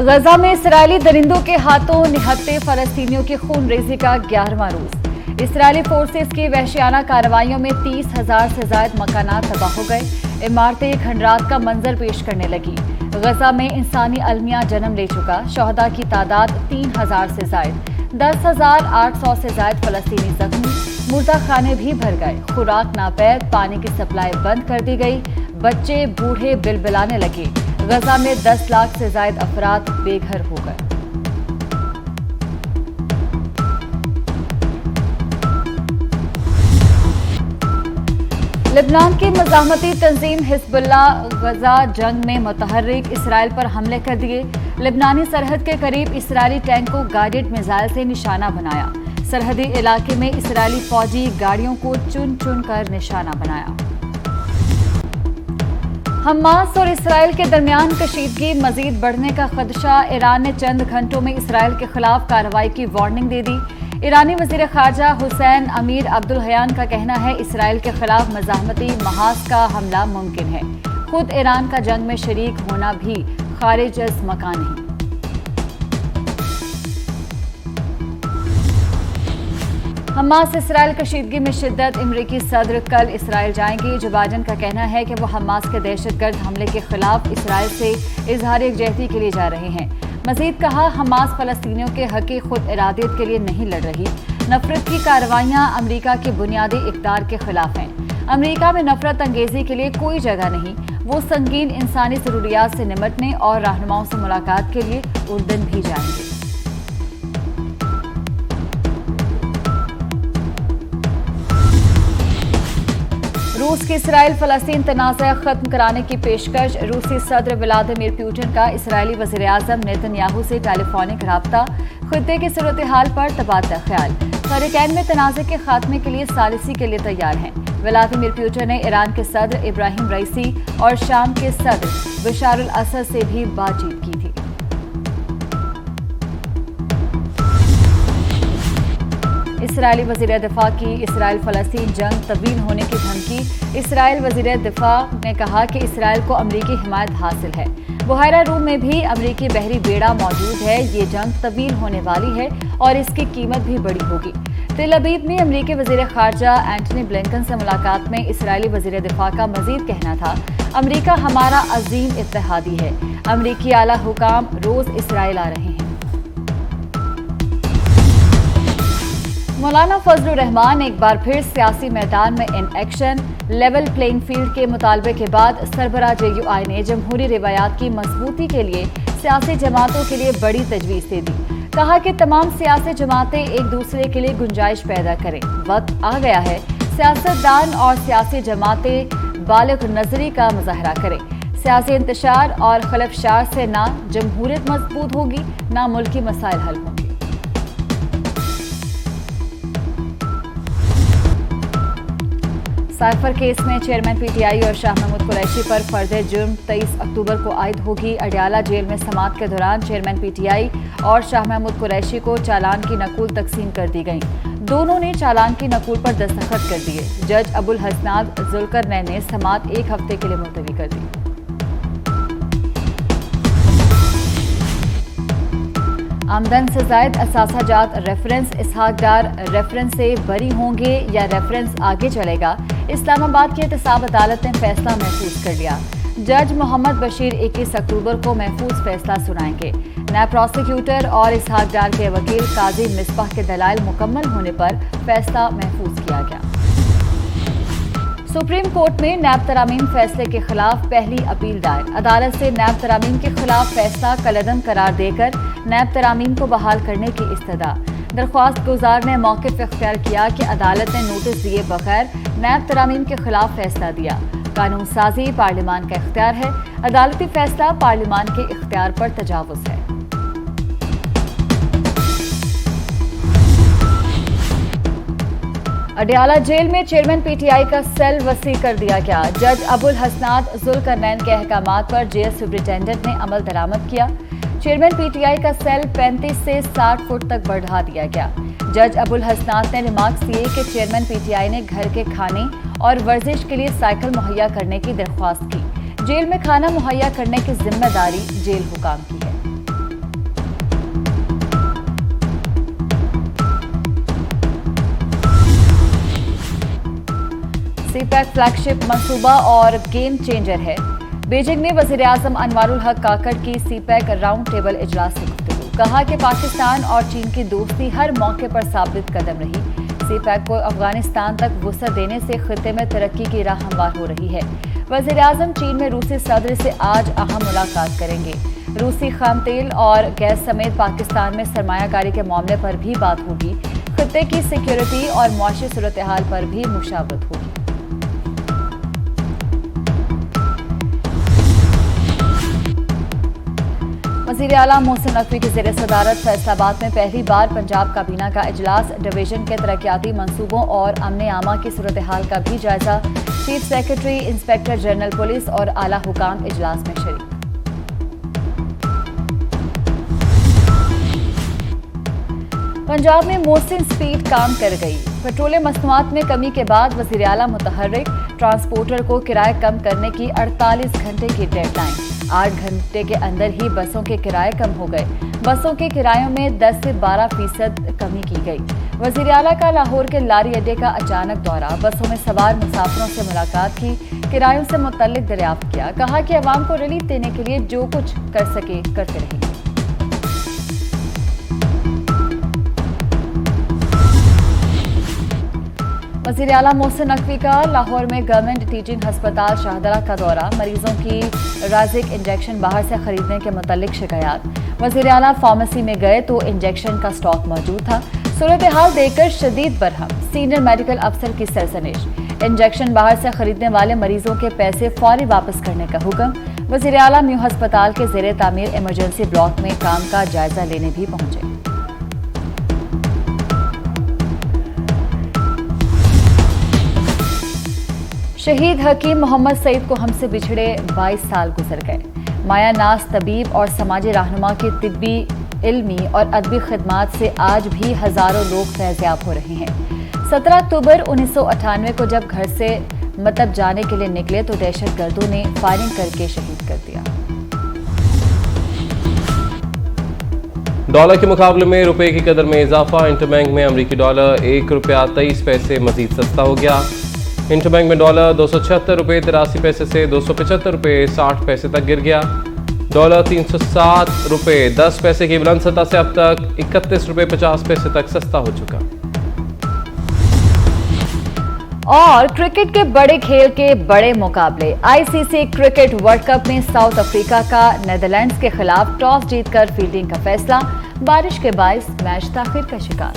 गजा में इस्राएली दरिंदों के हाथों निहत्ते फलस्तीनियों की खूनरेजी का 11वां रोज। इस्राएली फोर्सेस की वहशियाना कार्रवाइयों में 30,000 से ज्यादा मकानात तबाह हो गए। इमारतें खंडरात का मंजर पेश करने लगी। गजा में इंसानी अलमिया जन्म ले चुका। शहदा की तादाद 3,000 से ज्यादा, 10,800 से ज्यादा फलस्तीनी जख्मी। मुर्दा खाने भी भर गए। खुराक नापैद, पानी की सप्लाई बंद कर दी गई। बच्चे बूढ़े बिलबिलाने लगे। गजा में 10 लाख से ज्यादा अफराद बेघर हो गए। लेबनान की मज़ाहमती तंजीम हिजबुल्लाह गजा जंग में मुतहर्रिक इसराइल पर हमले कर दिए। लेबनानी सरहद के करीब इसराइली टैंक को गाइडेड मिसाइल से निशाना बनाया। सरहदी इलाके में इसराइली फौजी गाड़ियों को चुन चुन कर निशाना बनाया। हमास और इसराइल के दरमियान कशीदगी मजीद बढ़ने का खदशा। ईरान ने चंद घंटों में इसराइल के खिलाफ कार्रवाई की वार्निंग दे दी। ईरानी वजीर खारजा हुसैन अमीर अब्दुल्लहयान का कहना है इसराइल के खिलाफ मज़ाहमती महाज का हमला मुमकिन है। खुद ईरान का जंग में शरीक होना भी खारिज अज मकान नहीं। हमास इसराइल कशीदगी में शिद्दत। अमरीकी सदर कल इसराइल जाएंगे। जो बाइडन का कहना है कि वो हमास के दहशतगर्द हमले के खिलाफ इसराइल से इजहार यकजहती के लिए जा रहे हैं। मजीद कहा, हमास फलस्तीनियों के हक़ खुद इरादियत के लिए नहीं लड़ रही। नफरत की कार्रवाइयां अमरीका के बुनियादी इक़दार के खिलाफ हैं। अमरीका में नफरत अंगेजी के लिए कोई जगह नहीं। वो संगीन इंसानी ज़रूरियात से निमटने और रहनुमाओं से मुलाकात के लिए उर्दन भी जाएंगे। रूस की इसराइल फलस्तीन तनाज़ा खत्म कराने की पेशकश। रूसी सदर व्लादिमीर पुतिन का इसराइली वज़ीर आज़म नेतन्याहू से टेलीफोनिक राब्ता। खित्ते की सूरत हाल पर तबादला ख्याल। फरीकैन में तनाज़े के खात्मे के लिए सालिसी के लिए तैयार हैं। व्लादिमीर पुतिन ने ईरान के सदर इब्राहिम रईसी और शाम के सदर बशार अल असद से भी बातचीत की थी। इसराइली वज़ीर दिफा की इसराइल फलस्तीन जंग तवील होने की धमकी। इसराइल वज़ीर दिफा ने कहा कि इसराइल को अमरीकी हिमायत हासिल है। बुहायरा रूम में भी अमरीकी बहरी बेड़ा मौजूद है। ये जंग तवील होने वाली है और इसकी कीमत भी बड़ी होगी। तेल अवीव में अमरीकी वज़ीर खारजा एंटनी ब्लिंकन से मुलाकात में इसराइली वज़ीर दिफा का मजीद कहना था, अमरीका हमारा अजीम इत्तेहादी है। अमरीकी आला हुकाम रोज इसराइल आ रहे हैं। मौलाना फजलुर रहमान एक बार फिर सियासी मैदान में in action. Level playing field के मुतालबे के बाद सरबराह JUI ने जमहूरी रिवायात की मजबूती के लिए सियासी जमातों के लिए बड़ी तजवीज़ दे दी। कहा कि तमाम सियासी जमातें एक दूसरे के लिए गुंजाइश पैदा करें। वक्त आ गया है सियासतदान और सियासी जमातें बालिग नजरी का मुजाहरा करें। सियासी इंतशार और खलफशार से ना जमहूरियत मजबूत होगी, ना मुल्की मसाइल हल होंगे। साइफर केस में चेयरमैन PTI और शाह महमूद कुरैशी पर फर्द जुर्म 23 अक्टूबर को आयद होगी। अडियाला जेल में समाअत के दौरान चेयरमैन PTI और शाह महमूद कुरैशी को चालान की नकूल तकसीम कर दी गई। दोनों ने चालान की नकूल पर दस्तखत कर दिए। जज अबुल हसनाद जुल्करनैन ने समाअत 1 हफ्ते के लिए मुलतवी कर दी। आमदन से जायद असासाजात रेफरेंस। इसहाक डार रेफरेंस से बरी होंगे या रेफरेंस आगे चलेगा। इस्लामाबाद की एहतसाब अदालत ने फैसला महफूज कर लिया। जज मोहम्मद बशीर 21 अक्टूबर को महफूज फैसला सुनाएंगे। नायब प्रोसिक्यूटर और इसहाक डार के वकील काजी मिसबाह के दलाइल मुकम्मल होने पर फैसला महफूज किया गया। सुप्रीम कोर्ट में नैब तरामीम फैसले के खिलाफ पहली अपील दायर। अदालत से नैब तरामीम के खिलाफ फैसला कलअदम करार देकर नैब तरामीम को बहाल करने की इस्तदा। दरख्वास्त गुजार ने मौक़िफ़ इख्तियार किया कि अदालत ने नोटिस दिए बगैर नैब तरामीम के खिलाफ फैसला दिया। कानून साजी पार्लियामान का इख्तियार है। अदालती फैसला पार्लियामान के इख्तियार पर तजावुज़ है। अडियाला जेल में चेयरमैन PTI का सेल वसी कर दिया गया। जज अबुल हसनाद जुल्करनैन के अहकामात पर जेल सुपरिटेंडेंट ने अमल दरामद किया। चेयरमैन PTI का सेल 35 से 60 फुट तक बढ़ा दिया गया। जज अबुल हसनाद ने रिमार्क्स दिए कि चेयरमैन PTI ने घर के खाने और वर्जिश के लिए साइकिल मुहैया करने की दरख्वास्त की। जेल में खाना मुहैया करने की जिम्मेदारी जेल हुकाम की है। सीपैक फ्लैगशिप मंसूबा और गेम चेंजर है। बीजिंग में वज़ीर-ए-आज़म अनवारुल हक काकड़ की सीपैक राउंड टेबल इजलास से गुफ्तगू। कहा कि पाकिस्तान और चीन की दोस्ती हर मौके पर साबित कदम रही। सीपैक को अफगानिस्तान तक वुसअत देने से खित्ते में तरक्की की राह हमवार हो रही है। वज़ीर-ए-आज़म चीन में रूसी सदर से आज अहम मुलाकात करेंगे। रूसी खाम तेल और गैस समेत पाकिस्तान में सरमायाकारी के मामले पर भी बात होगी। खित्ते की सिक्योरिटी और मुआशी सूरत हाल पर भी मुशावरत होगी। वज़ीर आला मोहसिन नकवी की ज़ेर सदारत फैसलाबाद में पहली बार पंजाब काबीना का इजलास। डिवीजन के तरक्याती मंसूबों और अमन आमा की सूरत हाल का भी जायजा। Chief secretary, inspector general police और आला हुकाम इजलास में शरीक। पंजाब में मोहसिन स्पीड काम कर गई। पेट्रोलियम मसनूआत में कमी के बाद वज़ीर आला मुतहर्रिक। ट्रांसपोर्टर को किराए कम करने की 48 घंटे की डेडलाइन। 8 घंटे के अंदर ही बसों के किराए कम हो गए। बसों के किरायों में 10 से 12% कमी की गई। वज़ीर आला का लाहौर के लारी अड्डे का अचानक दौरा। बसों में सवार मुसाफिरों से मुलाकात की। किरायों से मुतल्लिक दरियाफ्त किया। कहा कि अवाम को रिलीफ देने के लिए जो कुछ कर सके करते रहेंगे। वज़ीर आला मोहसिन नकवी का लाहौर में गवर्नमेंट टीचिंग हस्पताल शाहदरा का दौरा। मरीजों की राजिक इंजेक्शन बाहर से खरीदने के मुतल्लिक शिकायत। वज़ीर आला फार्मेसी में गए तो इंजेक्शन का स्टॉक मौजूद था। सूरत हाल देखकर शदीद बरहम। सीनियर मेडिकल अफसर की सरसनिश। इंजेक्शन बाहर से खरीदने वाले मरीजों के पैसे फौरी वापस करने का हुक्म। वज़ीर आला न्यू हस्पताल के ज़ेरे तामीर इमरजेंसी ब्लॉक में काम का जायजा लेने भी पहुंचे। शहीद हकीम मोहम्मद सईद को हमसे बिछड़े 22 साल गुजर गए। माया नाज तबीब और समाजी रहनुमा की तिब्बी, इल्मी और अदबी खिदमात से आज भी हजारों लोग फैज़याब हो रहे हैं। 17 अक्टूबर 1998 को जब घर से मतब जाने के लिए निकले तो दहशतगर्दों ने फायरिंग करके शहीद कर दिया। डॉलर के मुकाबले में रुपए की कदर में इजाफा। इंटरबैंक में अमरीकी डॉलर ₹1.23 मजीद सस्ता हो गया। इंटरबैंक में डॉलर ₹276.83 से ₹275.60 तक गिर गया। डॉलर ₹307.10 की बुलंद सतह से अब तक ₹31.50 तक सस्ता हो चुका। और क्रिकेट के बड़े खेल के बड़े मुकाबले। आईसीसी क्रिकेट वर्ल्ड कप में साउथ अफ्रीका का नीदरलैंड्स के खिलाफ टॉस जीतकर फील्डिंग का फैसला। बारिश के बायस मैच ताखिर का शिकार।